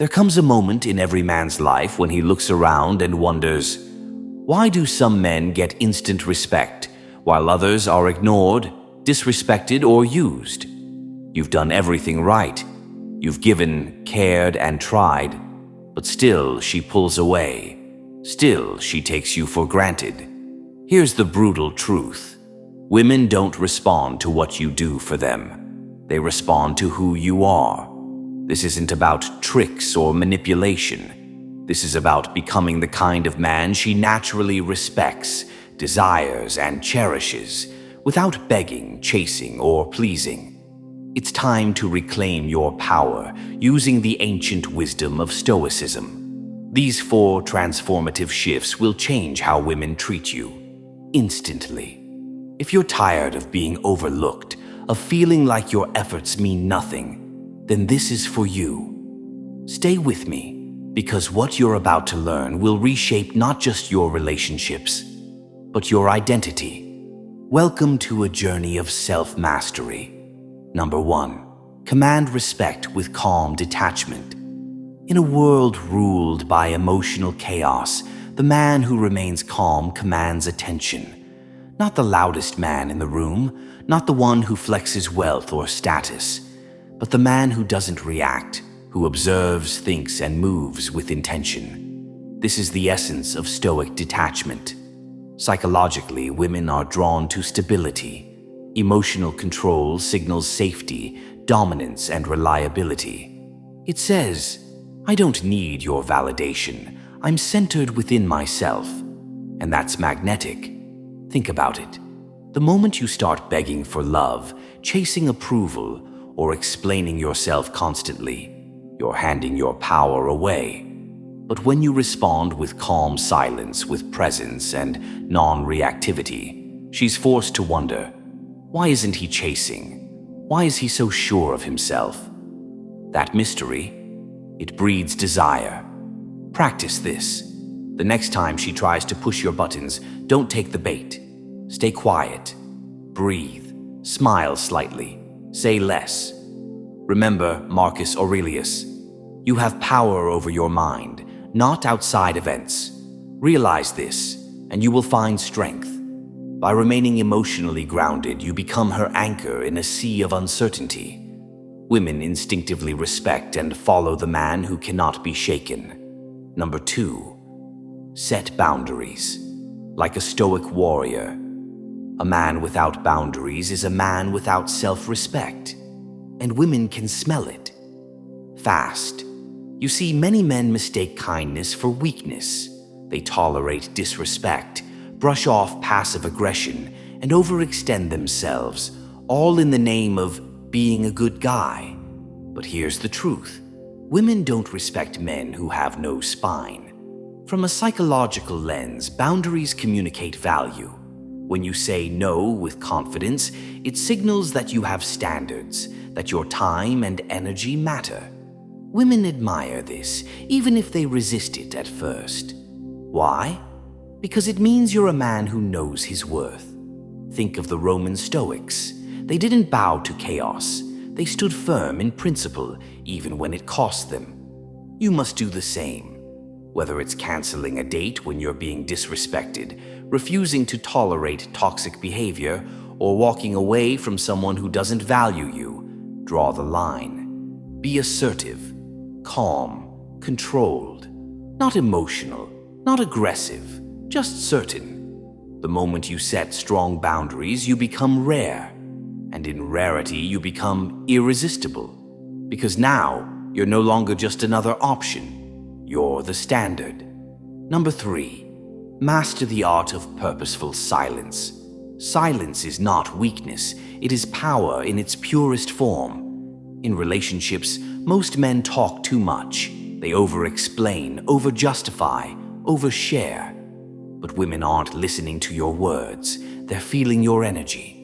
There comes a moment in every man's life when he looks around and wonders, why do some men get instant respect while others are ignored, disrespected, or used? You've done everything right. You've given, cared, and tried, but still she pulls away. Still she takes you for granted. Here's the brutal truth. Women don't respond to what you do for them. They respond to who you are. This isn't about tricks or manipulation. This is about becoming the kind of man she naturally respects, desires, and cherishes, without begging, chasing, or pleasing. It's time to reclaim your power using the ancient wisdom of Stoicism. These 4 transformative shifts will change how women treat you instantly. If you're tired of being overlooked, of feeling like your efforts mean nothing, then this is for you. Stay with me, because what you're about to learn will reshape not just your relationships, but your identity. Welcome to a journey of self-mastery. Number 1. Command respect with calm detachment. In a world ruled by emotional chaos, the man who remains calm commands attention. Not the loudest man in the room, not the one who flexes wealth or status, but the man who doesn't react, who observes, thinks, and moves with intention. This is the essence of Stoic detachment. Psychologically, women are drawn to stability. Emotional control signals safety, dominance, and reliability. It says, I don't need your validation. I'm centered within myself. And that's magnetic. Think about it. The moment you start begging for love, chasing approval, or explaining yourself constantly, you're handing your power away. But when you respond with calm silence, with presence and non-reactivity, she's forced to wonder, why isn't he chasing? Why is he so sure of himself? That mystery, it breeds desire. Practice this. The next time she tries to push your buttons, don't take the bait. Stay quiet. Breathe. Smile slightly. Say less. Remember Marcus Aurelius. You have power over your mind, not outside events. Realize this, and you will find strength. By remaining emotionally grounded, you become her anchor in a sea of uncertainty. Women instinctively respect and follow the man who cannot be shaken. Number 2. Set boundaries. Like a Stoic warrior, a man without boundaries is a man without self-respect. And women can smell it. Fast. You see, many men mistake kindness for weakness. They tolerate disrespect, brush off passive aggression, and overextend themselves, all in the name of being a good guy. But here's the truth. Women don't respect men who have no spine. From a psychological lens, boundaries communicate value. When you say no with confidence, it signals that you have standards, that your time and energy matter. Women admire this, even if they resist it at first. Why? Because it means you're a man who knows his worth. Think of the Roman Stoics. They didn't bow to chaos. They stood firm in principle, even when it cost them. You must do the same. Whether it's canceling a date when you're being disrespected, refusing to tolerate toxic behavior, or walking away from someone who doesn't value you, draw the line. Be assertive, calm, controlled, not emotional, not aggressive, just certain. The moment you set strong boundaries, you become rare. And in rarity, you become irresistible. Because now, you're no longer just another option. You're the standard. Number 3. Master the art of purposeful silence. Silence is not weakness. It is power in its purest form. In relationships, most men talk too much. They over-explain, over-justify, over-share. But women aren't listening to your words. They're feeling your energy.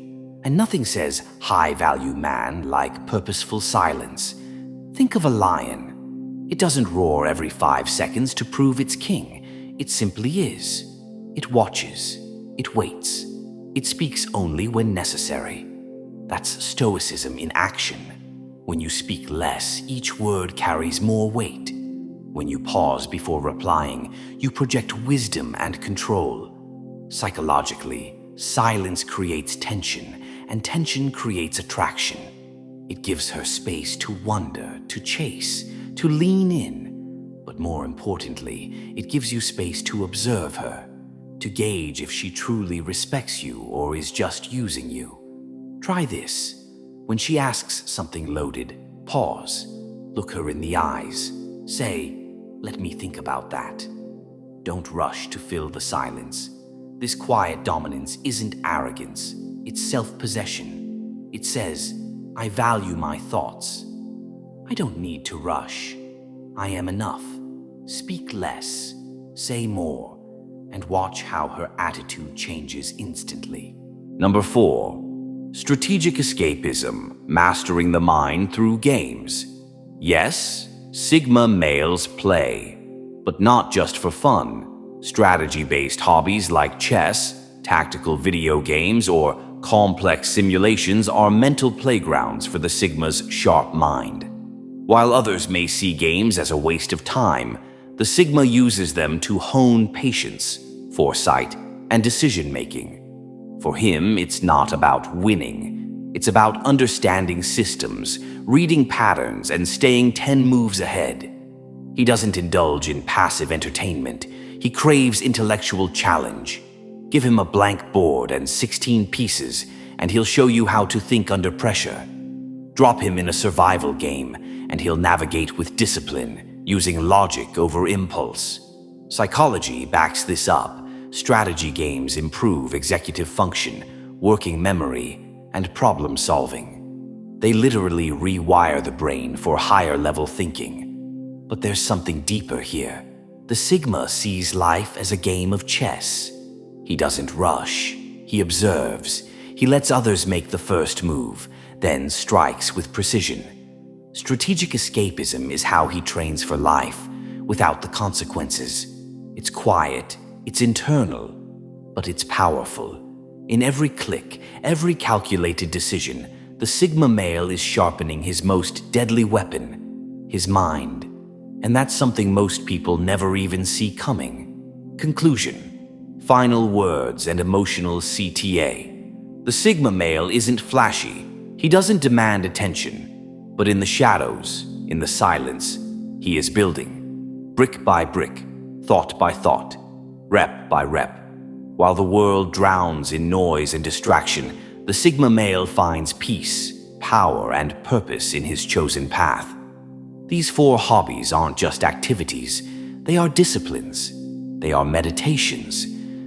And nothing says high-value man like purposeful silence. Think of a lion. It doesn't roar every 5 seconds to prove it's king. It simply is. It watches. It waits. It speaks only when necessary. That's Stoicism in action. When you speak less, each word carries more weight. When you pause before replying, you project wisdom and control. Psychologically, silence creates tension, and tension creates attraction. It gives her space to wonder, to chase, to lean in. But more importantly, it gives you space to observe her, to gauge if she truly respects you or is just using you. Try this. When she asks something loaded, pause, look her in the eyes, say, "Let me think about that." Don't rush to fill the silence. This quiet dominance isn't arrogance, it's self-possession. It says, "I value my thoughts. I don't need to rush. I am enough." Speak less, say more, and watch how her attitude changes instantly. Number 4. Strategic escapism, mastering the mind through games. Yes, Sigma males play, but not just for fun. Strategy-based hobbies like chess, tactical video games, or complex simulations are mental playgrounds for the Sigma's sharp mind. While others may see games as a waste of time, the Sigma uses them to hone patience, foresight, and decision-making. For him, it's not about winning. It's about understanding systems, reading patterns, and staying 10 moves ahead. He doesn't indulge in passive entertainment. He craves intellectual challenge. Give him a blank board and 16 pieces, and he'll show you how to think under pressure. Drop him in a survival game, and he'll navigate with discipline, using logic over impulse. Psychology backs this up. Strategy games improve executive function, working memory, and problem solving. They literally rewire the brain for higher-level thinking. But there's something deeper here. The Sigma sees life as a game of chess. He doesn't rush. He observes. He lets others make the first move, then strikes with precision. Strategic escapism is how he trains for life, without the consequences. It's quiet, it's internal, but it's powerful. In every click, every calculated decision, the Sigma male is sharpening his most deadly weapon, his mind. And that's something most people never even see coming. Conclusion. Final words and emotional CTA. The Sigma male isn't flashy. He doesn't demand attention. But in the shadows, in the silence, he is building. Brick by brick, thought by thought, rep by rep. While the world drowns in noise and distraction, the Sigma male finds peace, power, and purpose in his chosen path. These 4 hobbies aren't just activities, they are disciplines. They are meditations.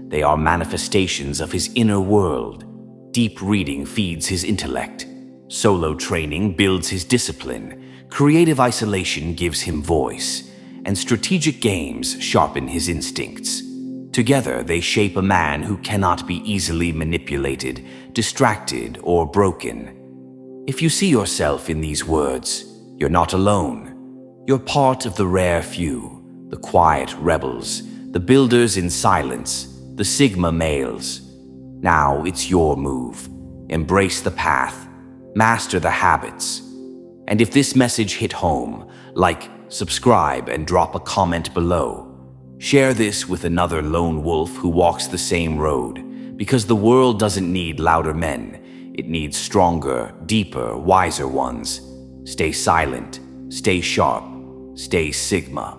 They are manifestations of his inner world. Deep reading feeds his intellect. Solo training builds his discipline. Creative isolation gives him voice. And strategic games sharpen his instincts. Together, they shape a man who cannot be easily manipulated, distracted, or broken. If you see yourself in these words, you're not alone. You're part of the rare few, the quiet rebels, the builders in silence, the Sigma males. Now it's your move. Embrace the path. Master the habits. And if this message hit home, like, subscribe, and drop a comment below. Share this with another lone wolf who walks the same road, because the world doesn't need louder men. It needs stronger, deeper, wiser ones. Stay silent, stay sharp, stay Sigma.